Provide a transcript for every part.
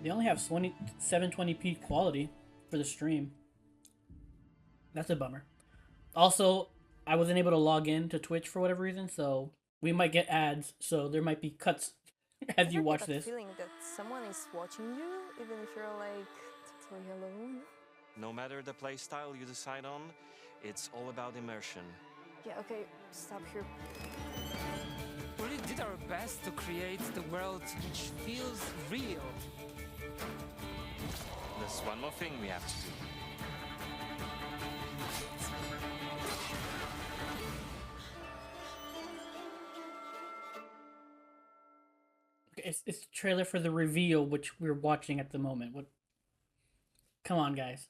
They only have 720p quality for the stream. That's a bummer. Also, I wasn't able to log in to Twitch for whatever reason, so we might get ads. So there might be cuts I as you ever get watch that this. feeling that someone is watching you, even if you're like totally alone. No matter the playstyle you decide on, it's all about immersion. Yeah, okay, stop here. We really did our best to create the world which feels real. There's one more thing we have to do. It's the trailer for the reveal, which we're watching at the moment. What? Come on, guys.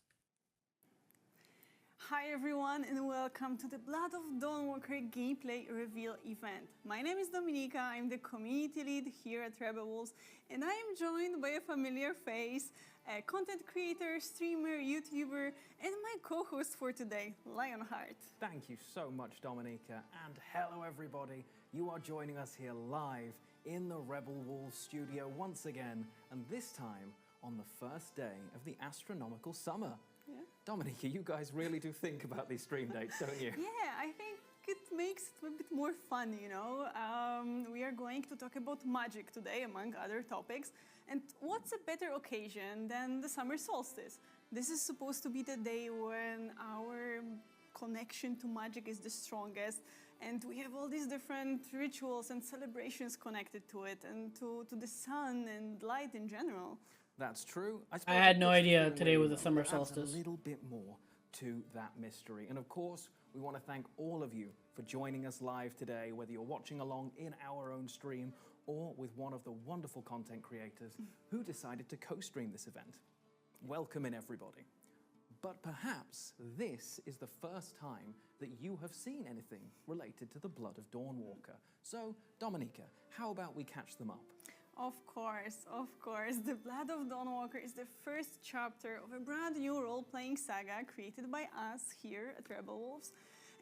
Hi everyone and welcome to the Blood of Dawnwalker gameplay reveal event. My name is Dominika, I'm the community lead here at Rebel Wolves, and I am joined by a familiar face, a content creator, streamer, YouTuber, and my co-host for today, Lionheart. Thank you so much, Dominika, and hello everybody. You are joining us here live in the Rebel Wolves studio once again, and this time on the first day of the astronomical summer. Yeah. Dominika, you guys really do think about these stream dates, don't you? Yeah, I think it makes it a bit more fun, you know. We are going to talk about magic today, among other topics. And what's a better occasion than the summer solstice? This is supposed to be the day when our connection to magic is the strongest. And we have all these different rituals and celebrations connected to it and to the sun and light in general. That's true. I had no idea feeling today was the that summer adds solstice. a little bit more to that mystery. And of course, we want to thank all of you for joining us live today, whether you're watching along in our own stream or with one of the wonderful content creators who decided to co-stream this event. Welcome in, everybody. But perhaps this is the first time that you have seen anything related to the Blood of Dawnwalker. So, Dominika, how about we catch them up? Of course, of course. The Blood of Dawnwalker is the first chapter of a brand new role-playing saga created by us here at Rebel Wolves.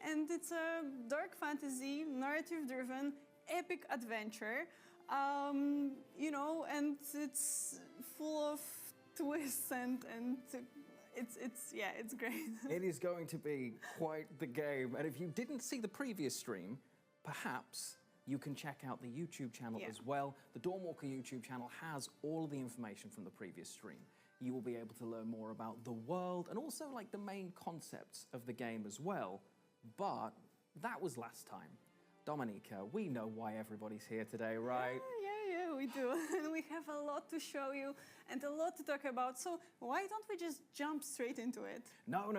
And it's a dark fantasy, narrative-driven, epic adventure. You know, and it's full of twists and it's great. It is going to be quite the game. And if you didn't see the previous stream, perhaps you can check out the YouTube channel as well. The Dawnwalker YouTube channel has all of the information from the previous stream. You will be able to learn more about the world and also like the main concepts of the game as well. But that was last time. Dominika, we know why everybody's here today, right? Yeah, we do. And we have a lot to show you and a lot to talk about. So why don't we just jump straight into it? No.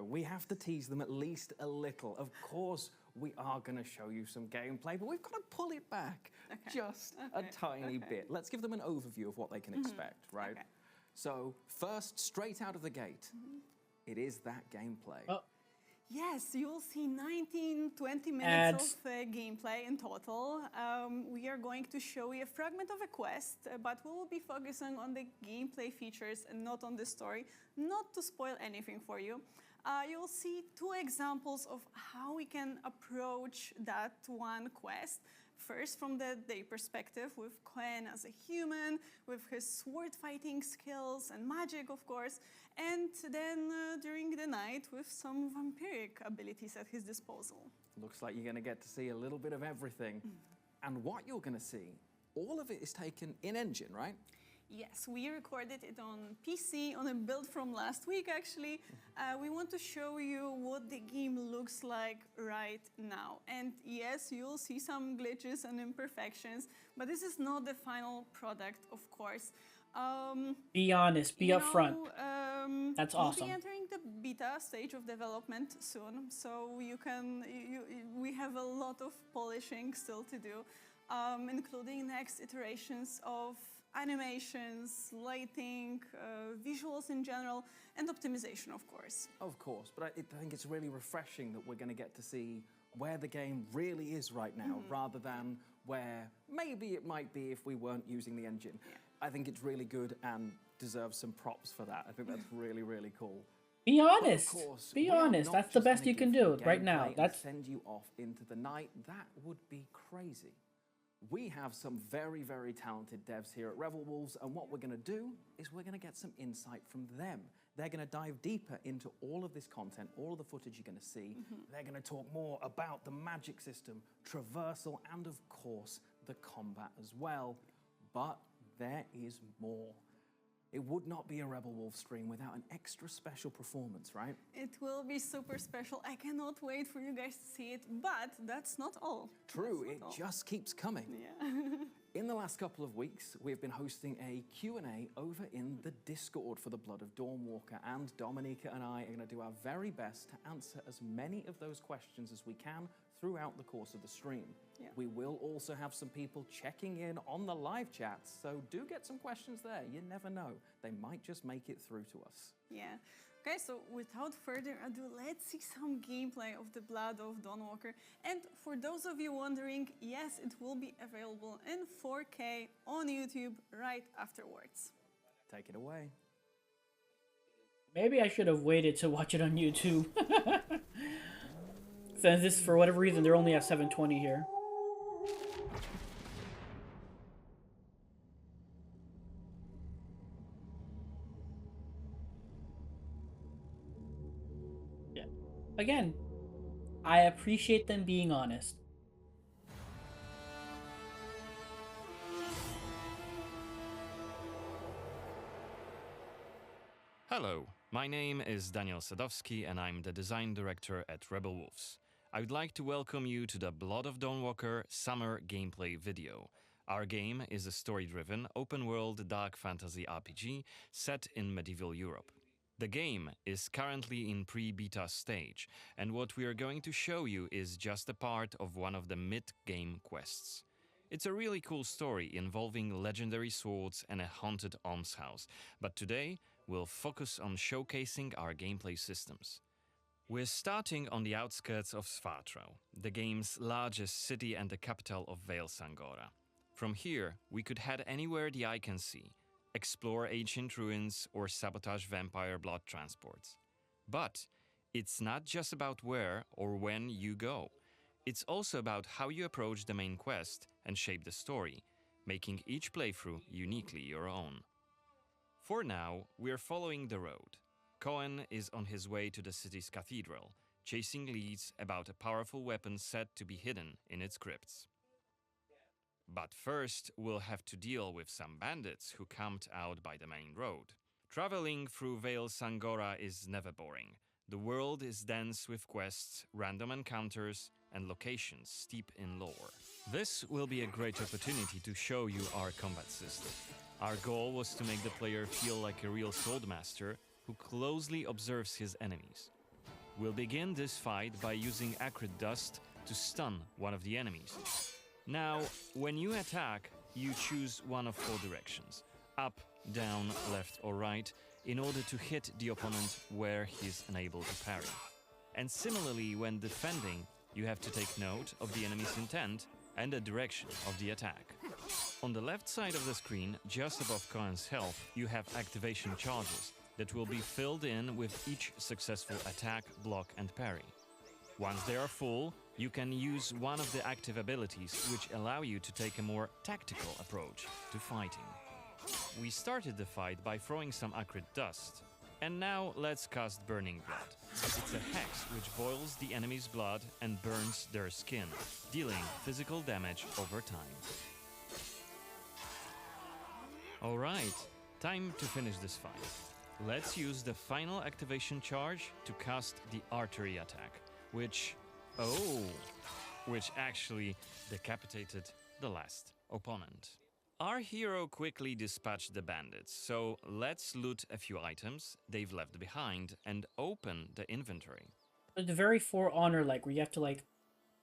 We have to tease them at least a little. Of course, we are going to show you some gameplay, but we've got to pull it back just a tiny bit. Let's give them an overview of what they can expect, right? Okay. So first, straight out of the gate, it is that gameplay. Oh. Yes, you'll see 19-20 minutes Ads. of gameplay in total. We are going to show you a fragment of a quest, but we will be focusing on the gameplay features and not on the story, not to spoil anything for you. You'll see two examples of how we can approach that one quest. First, from the day perspective, with Quen as a human, with his sword fighting skills and magic, of course, and then during the night with some vampiric abilities at his disposal. Looks like you're going to get to see a little bit of everything. And what you're going to see, all of it is taken in-engine, right? Yes, we recorded it on PC, on a build from last week actually. We want to show you what the game looks like right now. And yes, you'll see some glitches and imperfections, but this is not the final product, of course. Be honest, be upfront. That's awesome. We'll be entering the beta stage of development soon, so we have a lot of polishing still to do, including next iterations of animations, lighting, visuals in general, and optimization, of course. Of course, but I think it's really refreshing that we're going to get to see where the game really is right now, rather than where maybe it might be if we weren't using the engine. Yeah. I think it's really good and deserves some props for that. I think that's really, really cool. Be honest. But of course, Be we are honest. not That's the just best gonna you can give do you right now. gameplay and That's send you off into the night. That would be crazy. We have some very, very talented devs here at Rebel Wolves, and what we're going to do is we're going to get some insight from them. They're going to dive deeper into all of this content, all of the footage you're going to see. They're going to talk more about the magic system, traversal, and of course, the combat as well. But there is more. It would not be a Rebel Wolf stream without an extra special performance, right? It will be super special. I cannot wait for you guys to see it, but that's not all. True, That's it not all. just keeps coming. Yeah. In the last couple of weeks, we've been hosting a Q&A over in the Discord for the Blood of Dawnwalker, and Dominica and I are going to do our very best to answer as many of those questions as we can throughout the course of the stream. Yeah. We will also have some people checking in on the live chats, so do get some questions there. You never know. They might just make it through to us. Yeah. Okay, so without further ado, let's see some gameplay of the Blood of Dawnwalker. And for those of you wondering, yes, it will be available in 4K on YouTube right afterwards. Take it away. Maybe I should have waited to watch it on YouTube. Since this, for whatever reason, they're only at 720 here. Yeah. Again, I appreciate them being honest. Hello, my name is Daniel Sadowski and I'm the design director at Rebel Wolves. I would like to welcome you to the Blood of Dawnwalker summer gameplay video. Our game is a story-driven, open-world dark fantasy RPG set in medieval Europe. The game is currently in pre-beta stage, and what we are going to show you is just a part of one of the mid-game quests. It's a really cool story involving legendary swords and a haunted almshouse, but today we'll focus on showcasing our gameplay systems. We're starting on the outskirts of Svartro, the game's largest city and the capital of Vale Sangora. From here, we could head anywhere the eye can see, explore ancient ruins or sabotage vampire blood transports. But it's not just about where or when you go. It's also about how you approach the main quest and shape the story, making each playthrough uniquely your own. For now, we're following the road. Cohen is on his way to the city's cathedral, chasing leads about a powerful weapon said to be hidden in its crypts. But first, we'll have to deal with some bandits who camped out by the main road. Traveling through Vale Sangora is never boring. The world is dense with quests, random encounters, and locations steep in lore. This will be a great opportunity to show you our combat system. Our goal was to make the player feel like a real swordmaster who closely observes his enemies. We'll begin this fight by using acrid dust to stun one of the enemies. Now, when you attack, you choose one of 4 directions: up, down, left or right, in order to hit the opponent where he's unable to parry. And similarly, when defending, you have to take note of the enemy's intent and the direction of the attack. On the left side of the screen, just above Cohen's health, you have activation charges that will be filled in with each successful attack, block and parry. Once they are full, you can use one of the active abilities which allow you to take a more tactical approach to fighting. We started the fight by throwing some acrid dust. And now let's cast Burning Blood. It's a hex which boils the enemy's blood and burns their skin, dealing physical damage over time. Alright, time to finish this fight. Let's use the final activation charge to cast the artery attack, which actually decapitated the last opponent. Our hero quickly dispatched the bandits, so let's loot a few items they've left behind and open the inventory. It's very For Honor like, where you have to like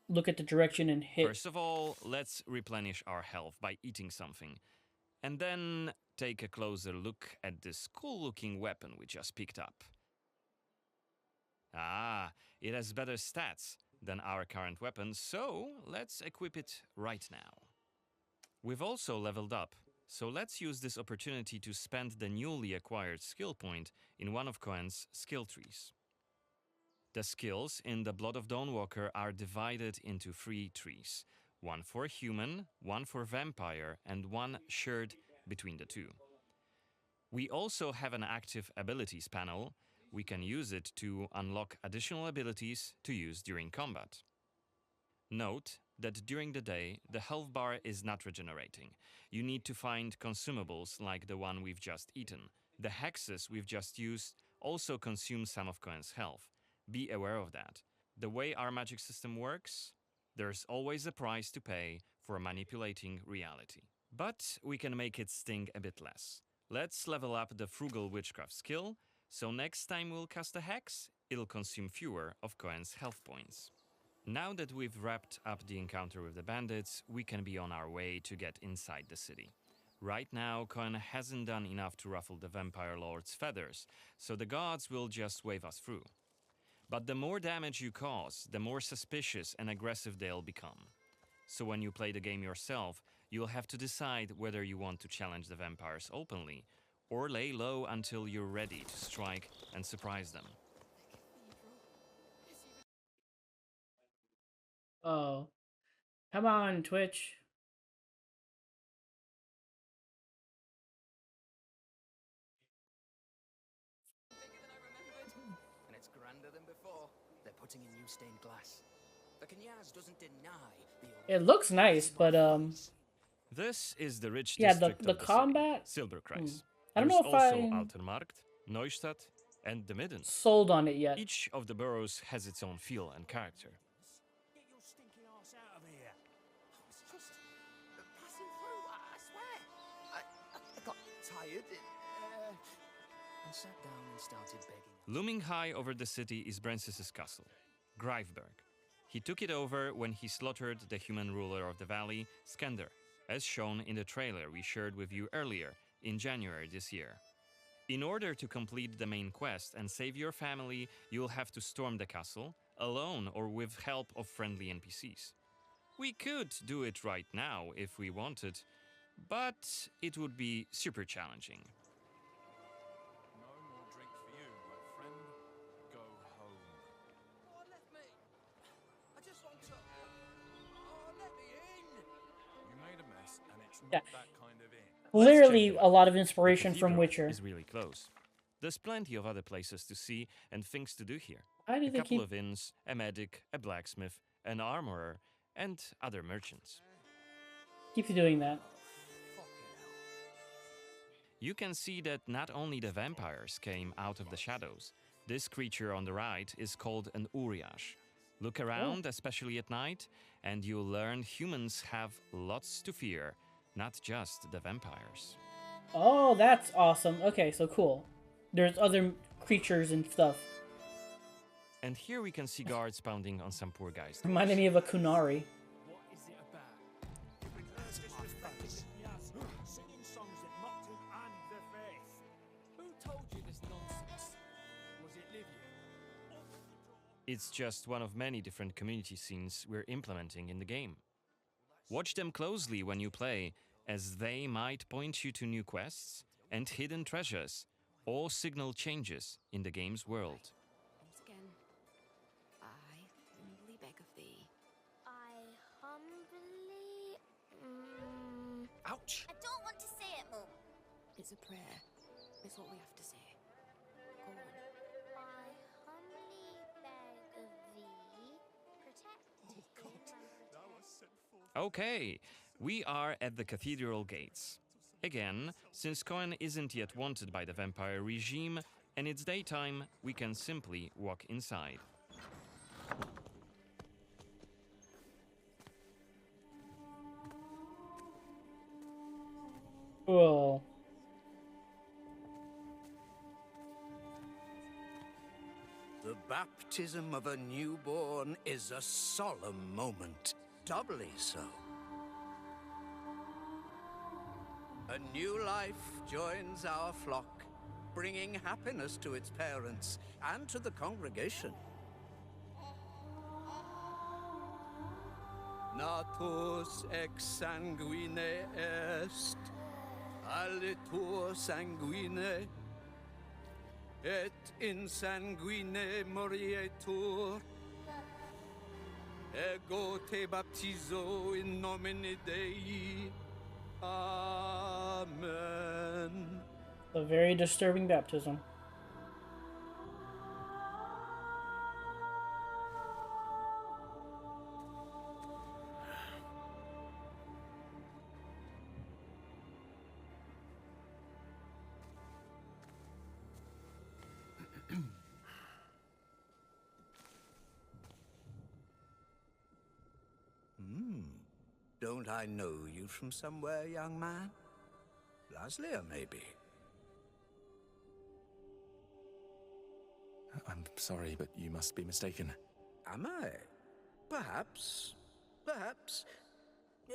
look at the direction and hit. First of all, let's replenish our health by eating something. And then take a closer look at this cool-looking weapon we just picked up. Ah, it has better stats than our current weapon, so let's equip it right now. We've also leveled up, so let's use this opportunity to spend the newly acquired skill point in one of Cohen's skill trees. The skills in the Blood of Dawnwalker are divided into 3 trees. one for human, one for vampire, and one shared between the two. We also have an active abilities panel. We can use it to unlock additional abilities to use during combat. Note that during the day, the health bar is not regenerating. You need to find consumables like the one we've just eaten. The hexes we've just used also consume some of Cohen's health. Be aware of that. The way our magic system works, there's always a price to pay for manipulating reality. But we can make it sting a bit less. Let's level up the frugal witchcraft skill, so next time we'll cast a hex, it'll consume fewer of Cohen's health points. Now that we've wrapped up the encounter with the bandits, we can be on our way to get inside the city. Right now, Cohen hasn't done enough to ruffle the vampire lord's feathers, so the gods will just wave us through. But the more damage you cause, the more suspicious and aggressive they'll become. So when you play the game yourself, you'll have to decide whether you want to challenge the vampires openly, or lay low until you're ready to strike and surprise them. Oh. Come on, Twitch. And it's grander than before. They're putting in new stained glass. The Knyaz doesn't deny the It looks nice, but This is the rich yeah, district the of the combat. city, Silberkreis. I don't There's know if also I'm Altenmarkt, Neustadt, and the Midden. sold on it yet. Each of the boroughs has its own feel and character. Get your stinking ass out of here. I was just passing through, I swear. I got tired and sat down and started begging. Looming high over the city is Brancis's castle, Greifberg. He took it over when he slaughtered the human ruler of the valley, Skender, as shown in the trailer we shared with you earlier in January this year. In order to complete the main quest and save your family, you'll have to storm the castle, alone or with help of friendly NPCs. We could do it right now if we wanted, but it would be super challenging. No more drink for you, my friend. Go home. Oh, let me. I just want to. Oh, let me in. You made a mess, and it's not Yeah. that kind of inn. Clearly, check it a lot of The inspiration from cathedral Witcher. is really close. There's plenty of other places to see and things to do here. Why do A they couple keep? of inns, a medic, a blacksmith, an armorer, and other merchants. Keep doing that. You can see that not only the vampires came out of the shadows. This creature on the right is called an Uriash. Look around, especially at night, and you'll learn humans have lots to fear, not just the vampires. Oh, that's awesome. Okay, so cool. There's other creatures and stuff. And here we can see guards pounding on some poor guys. Reminded me of a Kunari. What is it about? Singing songs that mocked him and the faith. Who told you this nonsense? Was it Livia? It's just one of many different community scenes we're implementing in the game. Watch them closely when you play, as they might point you to new quests and hidden treasures, or signal changes in the game's world. Once again, I humbly beg of thee. I humbly. Ouch! I don't want to say it, Mum. It's a prayer. It's what we have to say. Go on. I humbly beg of thee, protect him and protect. Okay, we are at the cathedral gates. Again, since Cohen isn't yet wanted by the vampire regime, and it's daytime, we can simply walk inside. Cool. The baptism of a newborn is a solemn moment, doubly so. A new life joins our flock, bringing happiness to its parents and to the congregation. Natus ex sanguine est, alitur sanguine, et in sanguine morietur, Ego te baptizo in nomine Dei. Amen. A very disturbing baptism. Don't I know you from somewhere, young man? Laslia, maybe? I'm sorry, but you must be mistaken. Am I? Perhaps. Perhaps.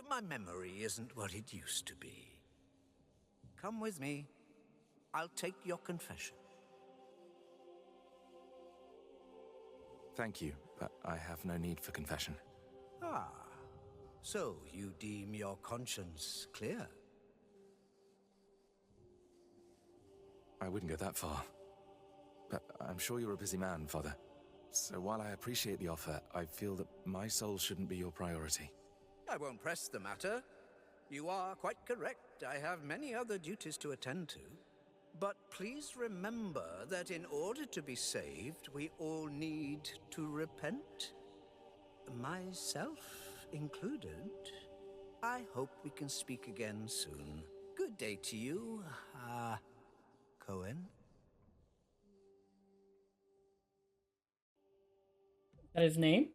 My memory isn't what it used to be. Come with me. I'll take your confession. Thank you, but I have no need for confession. Ah. So you deem your conscience clear? I wouldn't go that far. But I'm sure you're a busy man, Father. So while I appreciate the offer, I feel that my soul shouldn't be your priority. I won't press the matter. You are quite correct. I have many other duties to attend to. But please remember that in order to be saved, we all need to repent. Myself included. I hope we can speak again soon. Good day to you, Cohen. That his name?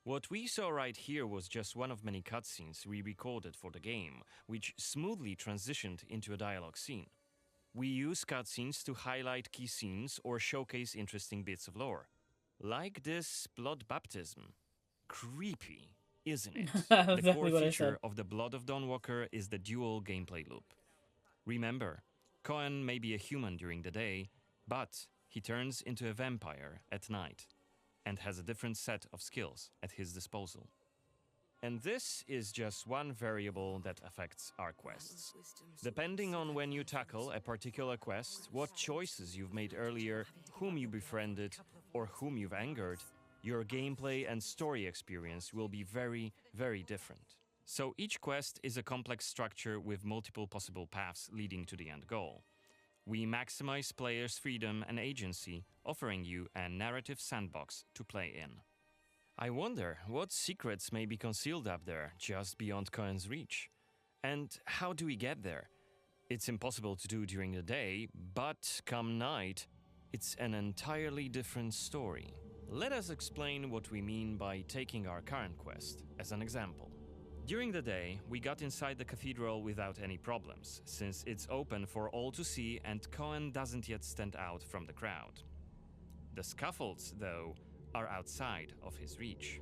What we saw right here was just one of many cutscenes we recorded for the game, which smoothly transitioned into a dialogue scene. We use cutscenes to highlight key scenes or showcase interesting bits of lore. Like this blood baptism. Creepy, isn't it? Exactly the core what I feature said. of the Blood of Dawnwalker is the dual gameplay loop. Remember, Cohen may be a human during the day, but he turns into a vampire at night and has a different set of skills at his disposal. And this is just one variable that affects our quests. Depending on when you tackle a particular quest, what choices you've made earlier, whom you befriended, or whom you've angered, your gameplay and story experience will be very, very different. So each quest is a complex structure with multiple possible paths leading to the end goal. We maximize players' freedom and agency, offering you a narrative sandbox to play in. I wonder what secrets may be concealed up there, just beyond Cohen's reach. And how do we get there? It's impossible to do during the day, but come night, it's an entirely different story. Let us explain what we mean by taking our current quest as an example. During the day, we got inside the cathedral without any problems, since it's open for all to see and Cohen doesn't yet stand out from the crowd. The scaffolds, though, are outside of his reach.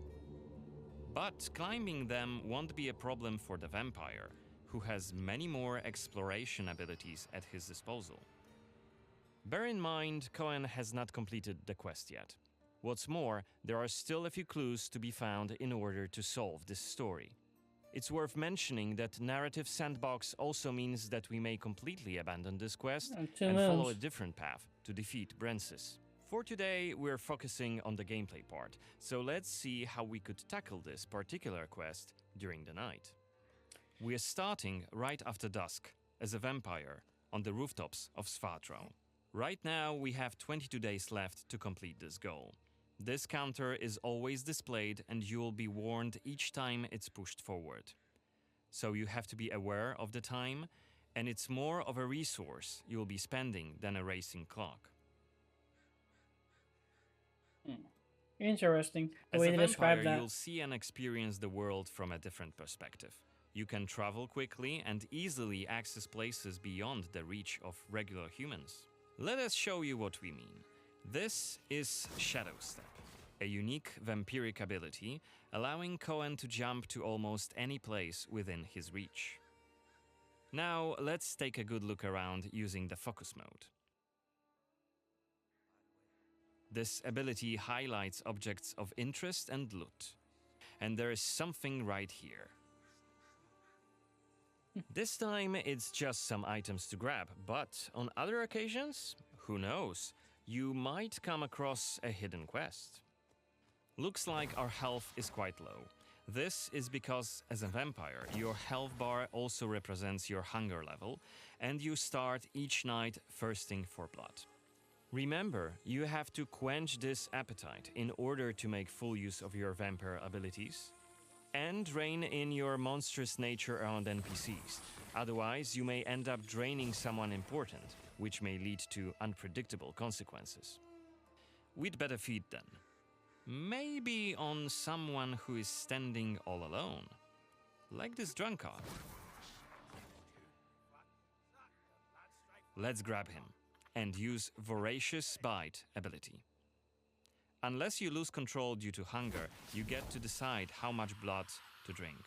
But climbing them won't be a problem for the vampire, who has many more exploration abilities at his disposal. Bear in mind, Cohen has not completed the quest yet. What's more, there are still a few clues to be found in order to solve this story. It's worth mentioning that narrative sandbox also means that we may completely abandon this quest and follow a different path to defeat Brensis. For today, we're focusing on the gameplay part, so let's see how we could tackle this particular quest during the night. We're starting right after dusk, as a vampire, on the rooftops of Svatro. Right now, we have 22 days left to complete this goal. This counter is always displayed and you will be warned each time it's pushed forward. So you have to be aware of the time, and it's more of a resource you'll be spending than a racing clock. Interesting. The As way a they vampire, describe that. you'll see and experience the world from a different perspective. You can travel quickly and easily access places beyond the reach of regular humans. Let us show you what we mean. This is Shadow Step, a unique vampiric ability, allowing Cohen to jump to almost any place within his reach. Now, let's take a good look around using the focus mode. This ability highlights objects of interest and loot. And there is something right here. This time, it's just some items to grab, but on other occasions, who knows? You might come across a hidden quest. Looks like our health is quite low. This is because, as a vampire, your health bar also represents your hunger level, and you start each night thirsting for blood. Remember, you have to quench this appetite in order to make full use of your vampire abilities, and rein in your monstrous nature around NPCs. Otherwise, you may end up draining someone important, which may lead to unpredictable consequences. We'd better feed then. Maybe on someone who is standing all alone. Like this drunkard. Let's grab him and use Voracious Bite ability. Unless you lose control due to hunger, you get to decide how much blood to drink.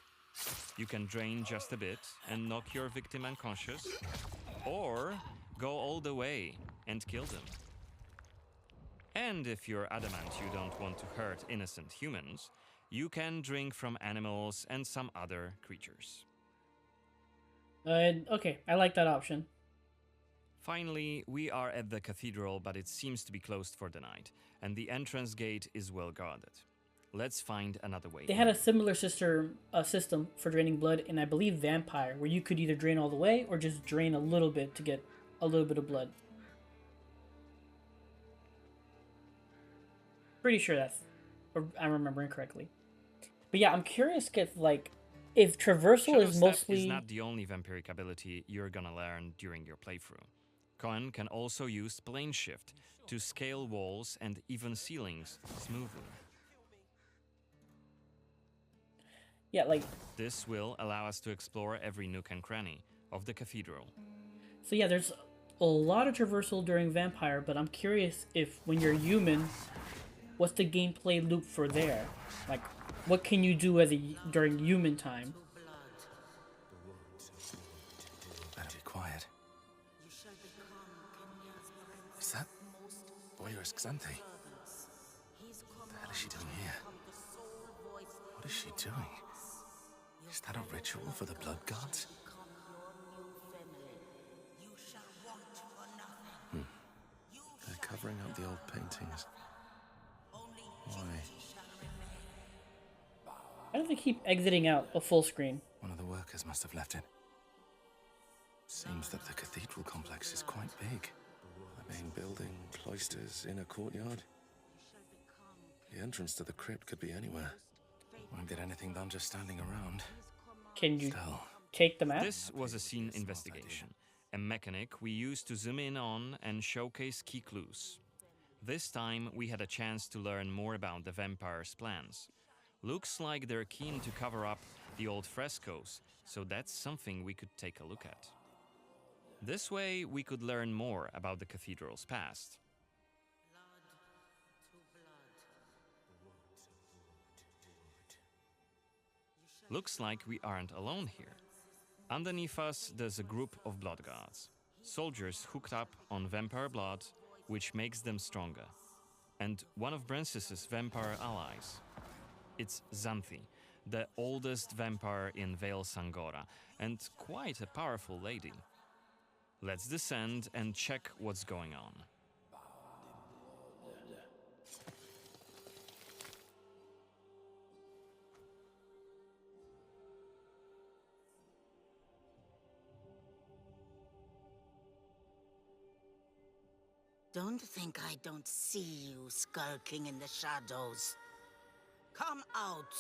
You can drain just a bit and knock your victim unconscious, or go all the way and kill them. And if you're adamant you don't want to hurt innocent humans, you can drink from animals and some other creatures. Okay, I like that option. Finally, we are at the cathedral, but it seems to be closed for the night, and the entrance gate is well guarded. Let's find another way. They had a similar system for draining blood in, I believe, Vampire, where you could either drain all the way or just drain a little bit to get a little bit of blood. Pretty sure I'm remembering correctly. But yeah, I'm curious if traversal Shadow is Step mostly... is not the only vampiric ability you're gonna learn during your playthrough. Cohen can also use plane shift to scale walls and even ceilings smoothly. Yeah, this will allow us to explore every nook and cranny of the cathedral. So yeah, there's a lot of traversal during Vampire, but I'm curious if when you're human, what's the gameplay loop for there? Like, what can you do during human time? Better be quiet. Is that Boyer's Xanthe? What the hell is she doing here? What is she doing? Is that a ritual for the blood gods? They're covering up the old paintings. Why? Why do they keep exiting out a full screen? One of the workers must have left it. Seems that the cathedral complex is quite big. The main building, cloisters, inner courtyard. The entrance to the crypt could be anywhere. Won't get anything done just standing around. Can you take the map? This was a scene investigation, a mechanic we used to zoom in on and showcase key clues. This time we had a chance to learn more about the vampire's plans. Looks like they're keen to cover up the old frescoes, so that's something we could take a look at. This way we could learn more about the cathedral's past. Looks like we aren't alone here. Underneath us there's a group of blood guards, soldiers hooked up on vampire blood, which makes them stronger, and one of Brances's vampire allies. It's Xanthe, the oldest vampire in Vale Sangora, and quite a powerful lady. Let's descend and check what's going on. Don't think I don't see you skulking in the shadows. Come out!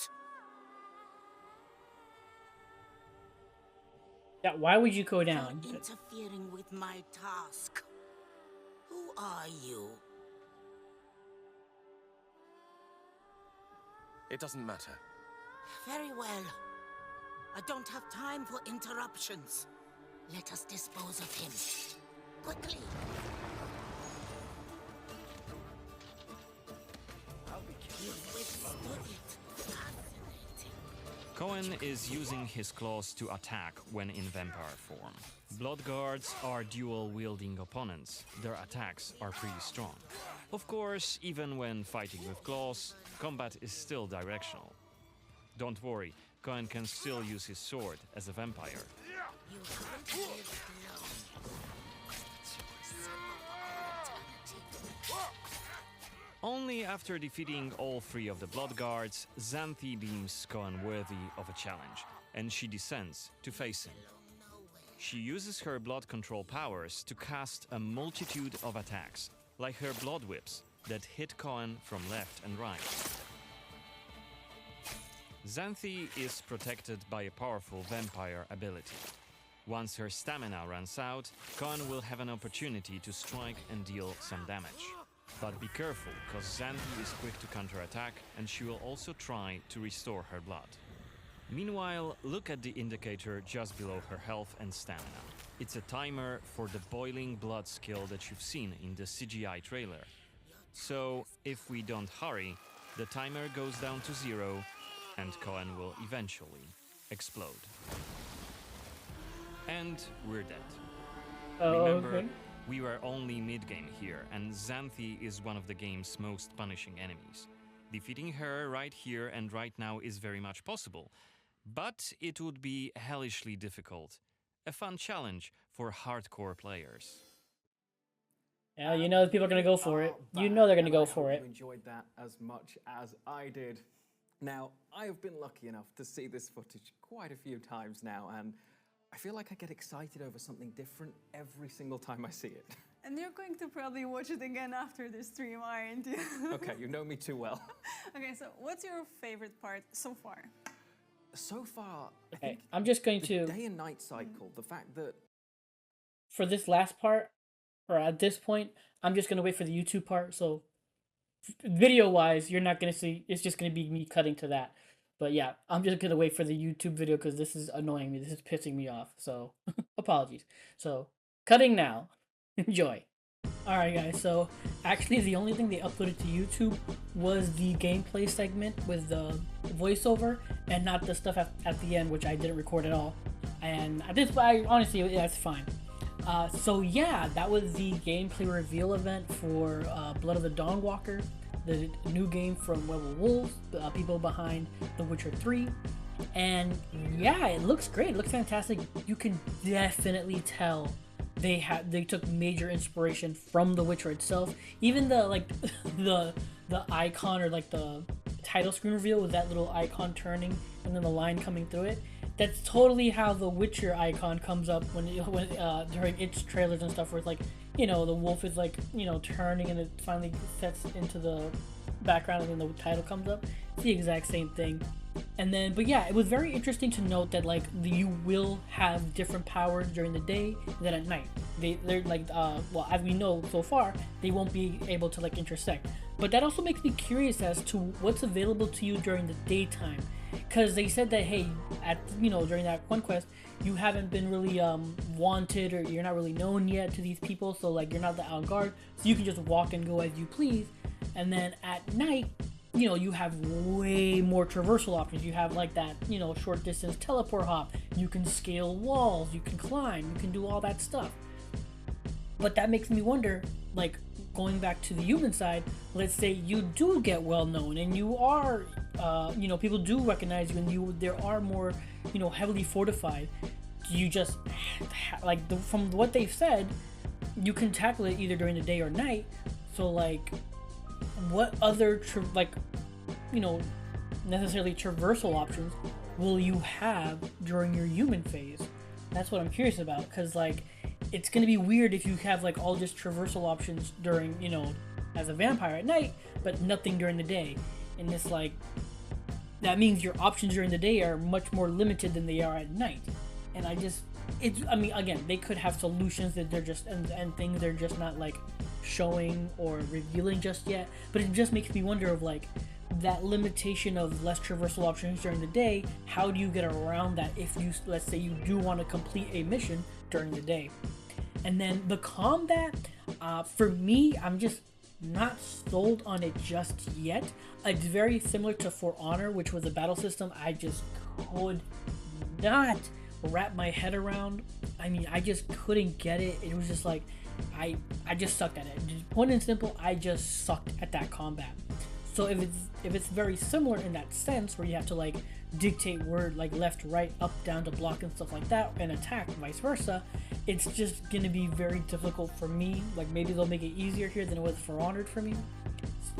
Yeah, why would you go down? You're interfering with my task. Who are you? It doesn't matter. Very well. I don't have time for interruptions. Let us dispose of him. Quickly! You've withstood it. Fascinating. Cohen is using his claws to attack when in vampire form. Blood guards are dual-wielding opponents. Their attacks are pretty strong. Of course, even when fighting with claws, combat is still directional. Don't worry, Cohen can still use his sword as a vampire. You haven't lived long. Only after defeating all 3 of the Blood Guards, Xanthi deems Koan worthy of a challenge, and she descends to face him. She uses her blood control powers to cast a multitude of attacks, like her blood whips, that hit Koan from left and right. Xanthi is protected by a powerful vampire ability. Once her stamina runs out, Koan will have an opportunity to strike and deal some damage. But be careful, cause Xanthi is quick to counterattack, and she will also try to restore her blood. Meanwhile, look at the indicator just below her health and stamina. It's a timer for the boiling blood skill that you've seen in the CGI trailer. So, if we don't hurry, the timer goes down to 0, and Koan will eventually explode. And we're dead. Remember, okay. We were only mid-game here, and Xanthi is one of the game's most punishing enemies. Defeating her right here and right now is very much possible, but it would be hellishly difficult. A fun challenge for hardcore players. Yeah, you know people are gonna go for it. You know they're gonna go for it. I enjoyed that as much as I did. Now, I have been lucky enough to see this footage quite a few times now, and I feel like I get excited over something different every single time I see it. And you're going to probably watch it again after this stream, aren't you? Okay, you know me too well. Okay, so what's your favorite part so far? So far, I Okay, think I'm just going the to, day and night cycle, the fact that for this last part, or at this point, I'm just gonna wait for the YouTube part. So, video-wise, you're not gonna see. It's just gonna be me cutting to that. But yeah, I'm just gonna wait for the YouTube video because this is annoying me. This is pissing me off. So, apologies. So, cutting now. Enjoy. Alright guys, so actually the only thing they uploaded to YouTube was the gameplay segment with the voiceover and not the stuff at the end, which I didn't record at all. And at this point, honestly, that's fine. So yeah, that was the gameplay reveal event for Blood of the Dawnwalker, the new game from Rebel Wolves, the people behind The Witcher 3. And yeah, it looks great. It looks fantastic. You can definitely tell they took major inspiration from The Witcher itself. Even the like the icon, or like the title screen reveal with that little icon turning and then the line coming through it. That's totally how the Witcher icon comes up when during its trailers and stuff, where it's like, you know, the wolf is like, you know, turning and it finally sets into the background and then the title comes up. It's the exact same thing. And then, but yeah, it was very interesting to note that like you will have different powers during the day than at night. They're like, well, as we know so far, they won't be able to like intersect. But that also makes me curious as to what's available to you during the daytime, because they said that, hey, at, you know, during that one quest, you haven't been really wanted, or you're not really known yet to these people, so like you're not the avant-garde, so you can just walk and go as you please. And then at night, you know, you have way more traversal options. You have like that, you know, short distance teleport hop. You can scale walls, you can climb, you can do all that stuff. But that makes me wonder, like, going back to the human side, let's say you do get well known and you are, you know, people do recognize you, and there are more, you know, heavily fortified. Do you just, like, from what they've said, you can tackle it either during the day or night. So like, what other like, you know, necessarily traversal options will you have during your human phase? That's what I'm curious about, because like, it's gonna be weird if you have like all just traversal options during, you know, as a vampire at night, but nothing during the day. And it's like, that means your options during the day are much more limited than they are at night. And I mean, again, they could have solutions that they're just, and things they're just not like showing or revealing just yet. But it just makes me wonder of like, that limitation of less traversal options during the day, how do you get around that if you, let's say you do want to complete a mission during the day? And then the combat, for me, I'm just not sold on it just yet. It's very similar to For Honor, which was a battle system I just could not wrap my head around. I mean, I just couldn't get it. It was just like, I just sucked at it. Just plain and simple, I just sucked at that combat. So if it's very similar in that sense, where you have to like dictate word like left, right, up, down to block and stuff like that, and attack, vice versa, it's just gonna be very difficult for me. Like, maybe they'll make it easier here than it was For Honored for me.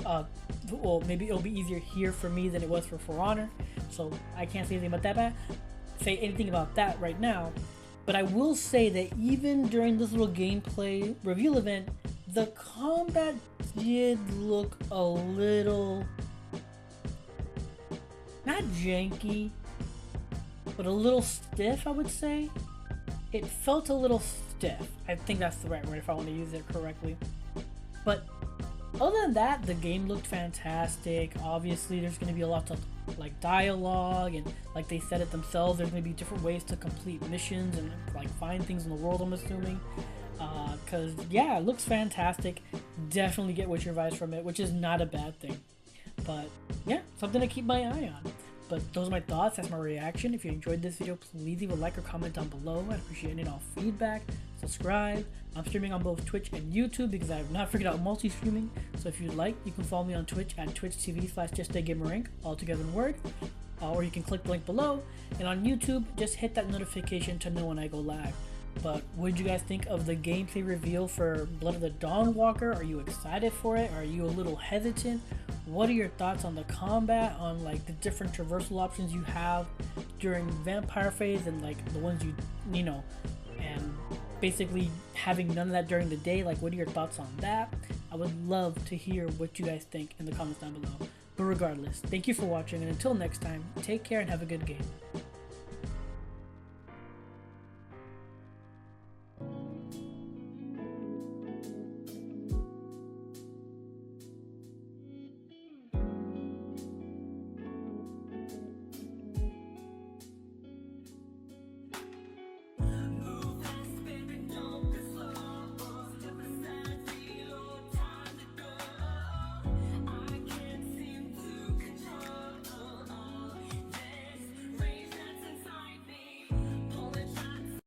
Well, maybe it'll be easier here for me than it was for Honor, so I can't say anything about that right now. But I will say that even during this little gameplay reveal event, the combat did look a little, not janky, but a little stiff, I would say. It felt a little stiff. I think that's the right word if I want to use it correctly. But other than that, the game looked fantastic. Obviously, there's going to be a lot of like dialogue, and like they said it themselves, there's going to be different ways to complete missions and like find things in the world, I'm assuming. Because yeah, it looks fantastic. Definitely get what your vibes from it, which is not a bad thing. But yeah, something to keep my eye on. But those are my thoughts. That's my reaction. If you enjoyed this video, please leave a like or comment down below. I'd appreciate any and all feedback. Subscribe. I'm streaming on both Twitch and YouTube because I have not figured out multi-streaming. So if you'd like, you can follow me on Twitch at twitch.tv/JustAGamerInc, all together in word. Or you can click the link below. And on YouTube, just hit that notification to know when I go live. But what did you guys think of the gameplay reveal for Blood of the Dawnwalker? Are you excited for it? Are you a little hesitant? What are your thoughts on the combat, on like the different traversal options you have during vampire phase and like the ones you know, and basically having none of that during the day? Like, what are your thoughts on that? I would love to hear what you guys think in the comments down below. But regardless, thank you for watching, and until next time, take care and have a good game.